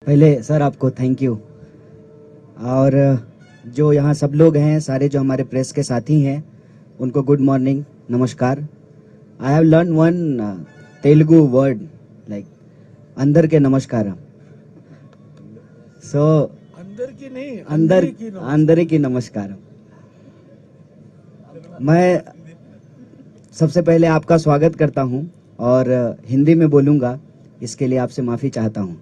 पहले सर आपको thank you. और जो यहाँ सब लोग हैं, सारे जो हमारे प्रेस के साथी हैं, उनको गुड मॉर्निंग, नमस्कार। I have learn one Telugu word like अंदर के नमस्कार। सो अंदर की नहीं, अंदर की नमस्कार। मैं सबसे पहले आपका स्वागत करता हूं और हिंदी में बोलूंगा, इसके लिए आपसे माफ़ी चाहता हूं।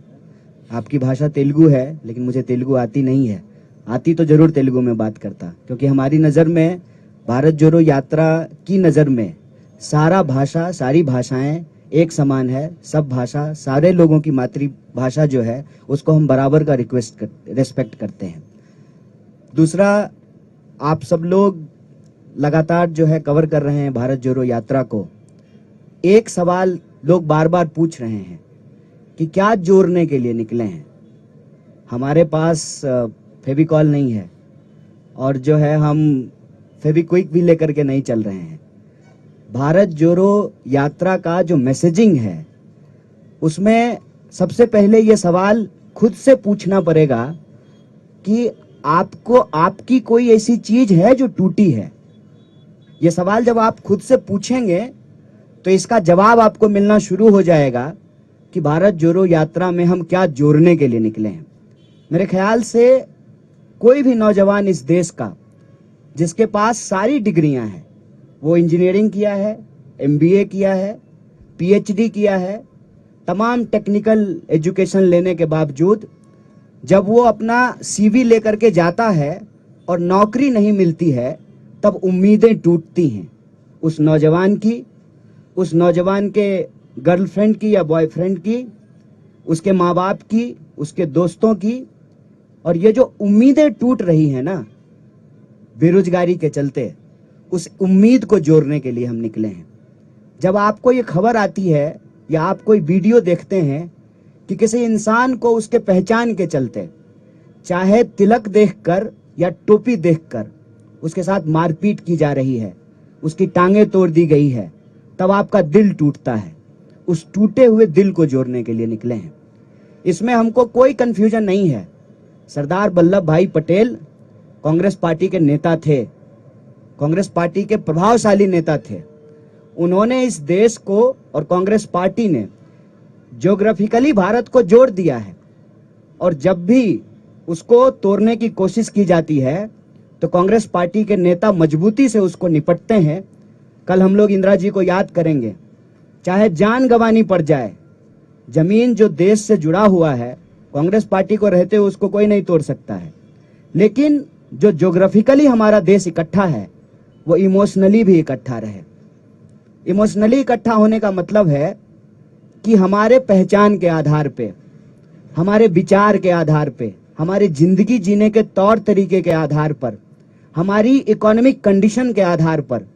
आपकी भाषा तेलुगु है, लेकिन मुझे तेलुगु आती नहीं है। आती तो जरूर तेलुगु में बात करता, क्योंकि हमारी नज़र में, भारत जोड़ो यात्रा की नज़र में, सारी भाषाएं एक समान है। सब भाषा, सारे लोगों की मातृभाषा जो है, उसको हम बराबर का रेस्पेक्ट करते हैं। दूसरा, आप सब लोग लगातार जो है कवर कर रहे हैं भारत जोड़ो यात्रा को। एक सवाल लोग बार बार पूछ रहे हैं कि क्या जोड़ने के लिए निकले हैं। हमारे पास फेविकॉल नहीं है, और जो है हम फेविक्विक भी लेकर के नहीं चल रहे हैं। भारत जोड़ो यात्रा का जो मैसेजिंग है, उसमें सबसे पहले ये सवाल खुद से पूछना पड़ेगा कि आपको, आपकी कोई ऐसी चीज है जो टूटी है। ये सवाल जब आप खुद से पूछेंगे तो इसका जवाब आपको मिलना शुरू हो जाएगा कि भारत जोड़ो यात्रा में हम क्या जोड़ने के लिए निकले हैं। मेरे ख्याल से कोई भी नौजवान इस देश का जिसके पास सारी डिग्रियां हैं, वो इंजीनियरिंग किया है, एमबीए किया है, पीएचडी किया है, तमाम टेक्निकल एजुकेशन लेने के बावजूद जब वो अपना सीवी लेकर के जाता है और नौकरी नहीं मिलती है, तब उम्मीदें टूटती हैं उस नौजवान की, उस नौजवान के गर्लफ्रेंड की या बॉयफ्रेंड की, उसके माँ बाप की, उसके दोस्तों की। और ये जो उम्मीदें टूट रही हैं ना बेरोजगारी के चलते, उस उम्मीद को जोड़ने के लिए हम निकले हैं। जब आपको ये खबर आती है या आप कोई वीडियो देखते हैं कि किसी इंसान को उसके पहचान के चलते, चाहे तिलक देखकर या टोपी देखकर, उसके साथ मारपीट की जा रही है, उसकी टांगें तोड़ दी गई है, तब आपका दिल टूटता है। उस टूटे हुए दिल को जोड़ने के लिए निकले हैं। इसमें हमको कोई कंफ्यूजन नहीं है। सरदार वल्लभ भाई पटेल कांग्रेस पार्टी के नेता थे, कांग्रेस पार्टी के प्रभावशाली नेता थे। उन्होंने इस देश को और कांग्रेस पार्टी ने ज्योग्राफिकली भारत को जोड़ दिया है, और जब भी उसको तोड़ने की कोशिश की जाती है तो कांग्रेस पार्टी के नेता मजबूती से उसको निपटते हैं। कल हम लोग इंदिरा जी को याद करेंगे, चाहे जान गंवानी पड़ जाए, जमीन जो देश से जुड़ा हुआ है, कांग्रेस पार्टी को रहते हुए उसको कोई नहीं तोड़ सकता है। लेकिन जो ज्योग्राफिकली हमारा देश इकट्ठा है, वो इमोशनली भी इकट्ठा रहे। इमोशनली इकट्ठा होने का मतलब है कि हमारे पहचान के आधार पे, हमारे विचार के आधार पे, हमारी जिंदगी जीने के तौर तरीके के आधार पर, हमारी इकोनॉमिक कंडीशन के आधार पर,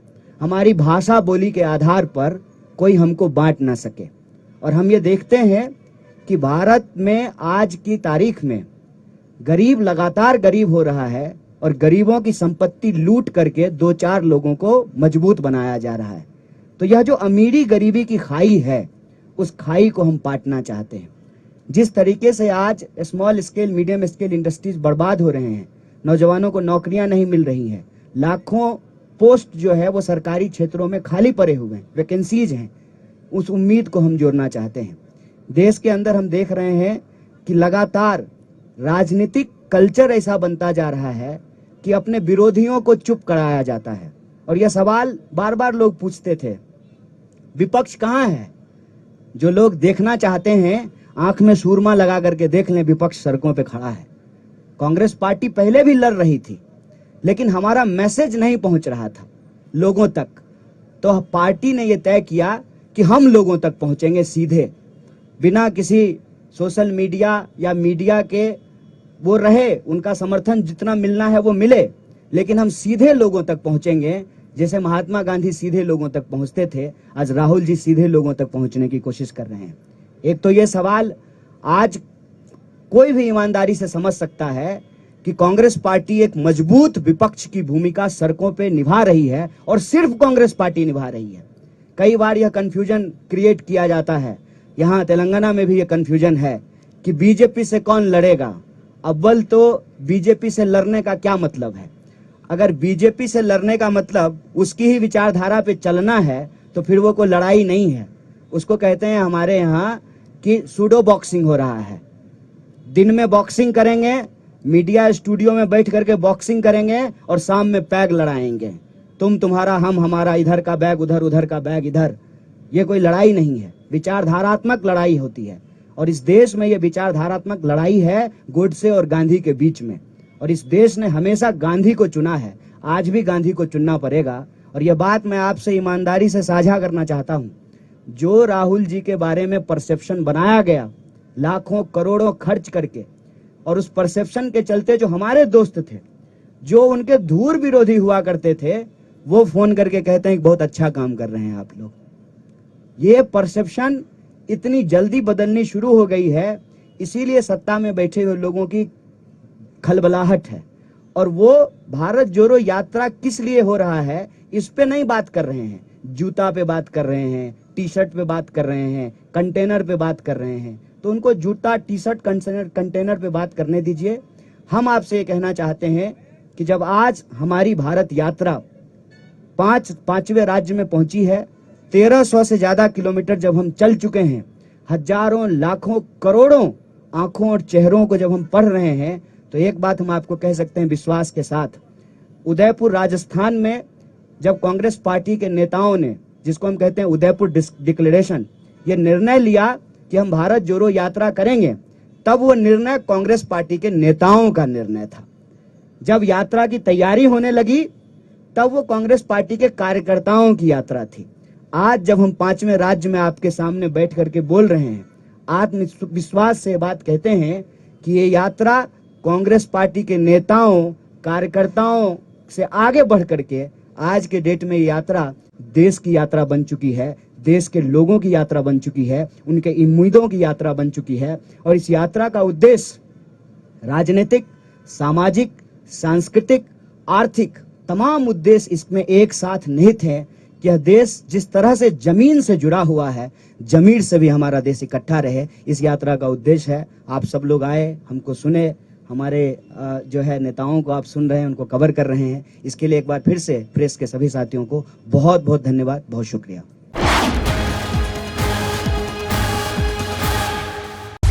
हमारी भाषा बोली के आधार पर कोई हमको बांट ना सके। और हम ये देखते हैं कि भारत में आज की तारीख में गरीब लगातार गरीब हो रहा है, और गरीबों की संपत्ति लूट करके 2-4 लोगों को मजबूत बनाया जा रहा है। तो यह जो अमीरी गरीबी की खाई है, उस खाई को हम पाटना चाहते हैं। जिस तरीके से आज small scale, medium scale industries बर्बाद हो रहे हैं, नौजवानों को नौकरियां नहीं मिल रही हैं, लाखों पोस्ट जो है वो सरकारी क्षेत्रों में खाली पड़े हुए हैं, वैकेंसीज हैं, उस उम्मीद को हम जोड़ना चाहते हैं। देश के अंदर हम देख रहे हैं कि लगातार राजनीतिक कल्चर ऐसा बनता जा रहा है कि अपने विरोधियों को चुप कराया जाता है। और यह सवाल बार बार लोग पूछते थे, विपक्ष कहाँ है? जो लोग देखना चाहते हैं, आंख में सूरमा लगा करके देख लें, विपक्ष सड़कों पे खड़ा है। कांग्रेस पार्टी पहले भी लड़ रही थी, लेकिन हमारा मैसेज नहीं पहुंच रहा था लोगों तक। तो पार्टी ने यह तय किया कि हम लोगों तक पहुंचेंगे सीधे, बिना किसी सोशल मीडिया या मीडिया के वो रहे, उनका समर्थन जितना मिलना है वो मिले, लेकिन हम सीधे लोगों तक पहुंचेंगे। जैसे महात्मा गांधी सीधे लोगों तक पहुंचते थे, आज राहुल जी सीधे लोगों तक पहुंचने की कोशिश कर रहे हैं। एक तो ये सवाल आज कोई भी ईमानदारी से समझ सकता है कि कांग्रेस पार्टी एक मजबूत विपक्ष की भूमिका सड़कों पे निभा रही है, और सिर्फ कांग्रेस पार्टी निभा रही है। कई बार यह कंफ्यूजन क्रिएट किया जाता है, यहाँ तेलंगाना में भी यह कंफ्यूजन है कि बीजेपी से कौन लड़ेगा। अव्वल तो बीजेपी से लड़ने का क्या मतलब है? अगर बीजेपी से लड़ने का मतलब उसकी ही विचारधारा पे चलना है तो फिर वो कोई लड़ाई नहीं है। उसको कहते हैं हमारे यहाँ कि सूडो बॉक्सिंग हो रहा है। दिन में बॉक्सिंग करेंगे, मीडिया स्टूडियो में बैठ करके बॉक्सिंग करेंगे और शाम में पैग लड़ाएंगे। तुम तुम्हारा, हम हमारा, इधर का बैग उधर, उधर का बैग इधर। ये कोई लड़ाई नहीं है, विचारधारात्मक लड़ाई होती है। और इस देश में ये विचारधारात्मक लड़ाई है गोडसे और गांधी के बीच में। और इस देश ने हमेशा गांधी को चुना है, आज भी गांधी को चुनना पड़ेगा। और यह बात मैं आपसे ईमानदारी से साझा करना चाहता हूं, जो राहुल जी के बारे में परसेप्शन बनाया गया लाखों करोड़ों खर्च करके, और उस परसेप्शन के चलते जो हमारे दोस्त थे, जो उनके धूर विरोधी हुआ करते थे, वो फोन करके कहते हैं कि बहुत अच्छा काम कर रहे हैं आप लोग। ये परसेप्शन इतनी जल्दी बदलनी शुरू हो गई है, इसीलिए सत्ता में बैठे हुए लोगों की खलबलाहट है। और वो भारत जोड़ो यात्रा किस लिए हो रहा है इस पे नहीं बात कर रहे हैं, जूता पे बात कर रहे हैं, टी शर्ट पे बात कर रहे हैं, कंटेनर पे बात कर रहे हैं। तो उनको जूता, टी शर्ट, कंटेनर पे बात करने दीजिए। हम आपसे ये कहना चाहते हैं कि जब आज हमारी भारत यात्रा पांचवें राज्य में पहुंची है, 1300 से ज्यादा किलोमीटर जब हम चल चुके हैं, हजारों लाखों करोड़ों आंखों और चेहरों को जब हम पढ़ रहे हैं, तो एक बात हम आपको कह सकते हैं विश्वास के साथ, उदयपुर राजस्थान में जब कांग्रेस पार्टी के नेताओं ने, जिसको हम कहते हैं उदयपुर डिक्लेरेशन, ये निर्णय लिया कि हम भारत जोड़ो यात्रा करेंगे, तब वो निर्णय कांग्रेस पार्टी के नेताओं का निर्णय था। जब यात्रा की तैयारी होने लगी तब वो कांग्रेस पार्टी के कार्यकर्ताओं की यात्रा थी। आज जब हम 5वें राज्य में आपके सामने बैठ करके बोल रहे हैं, आत्मविश्वास से बात कहते हैं कि ये यात्रा कांग्रेस पार्टी के नेताओं, कार्यकर्ताओं से आगे बढ़ करके आज के डेट में ये यात्रा देश की यात्रा बन चुकी है, देश के लोगों की यात्रा बन चुकी है, उनके उम्मीदों की यात्रा बन चुकी है। और इस यात्रा का उद्देश्य राजनीतिक, सामाजिक, सांस्कृतिक, आर्थिक तमाम उद्देश्य इसमें एक साथ निहित है कि यह देश जिस तरह से जमीन से जुड़ा हुआ है, जमीन से भी हमारा देश इकट्ठा रहे। इस यात्रा का उद्देश्य है। आप सब लोग आए, हमको सुने, हमारे जो है नेताओं को आप सुन रहे हैं, उनको कवर कर रहे हैं। इसके लिए एक बार फिर से प्रेस के सभी साथियों को बहुत बहुत धन्यवाद, बहुत शुक्रिया।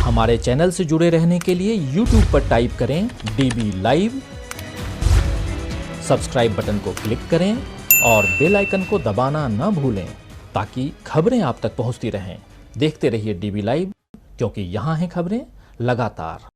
हमारे चैनल से जुड़े रहने के लिए YouTube पर टाइप करें DB लाइव, सब्सक्राइब बटन को क्लिक करें और बेल आइकन को दबाना न भूलें ताकि खबरें आप तक पहुंचती रहें। देखते रहिए DB लाइव, क्योंकि यहाँ हैं खबरें लगातार।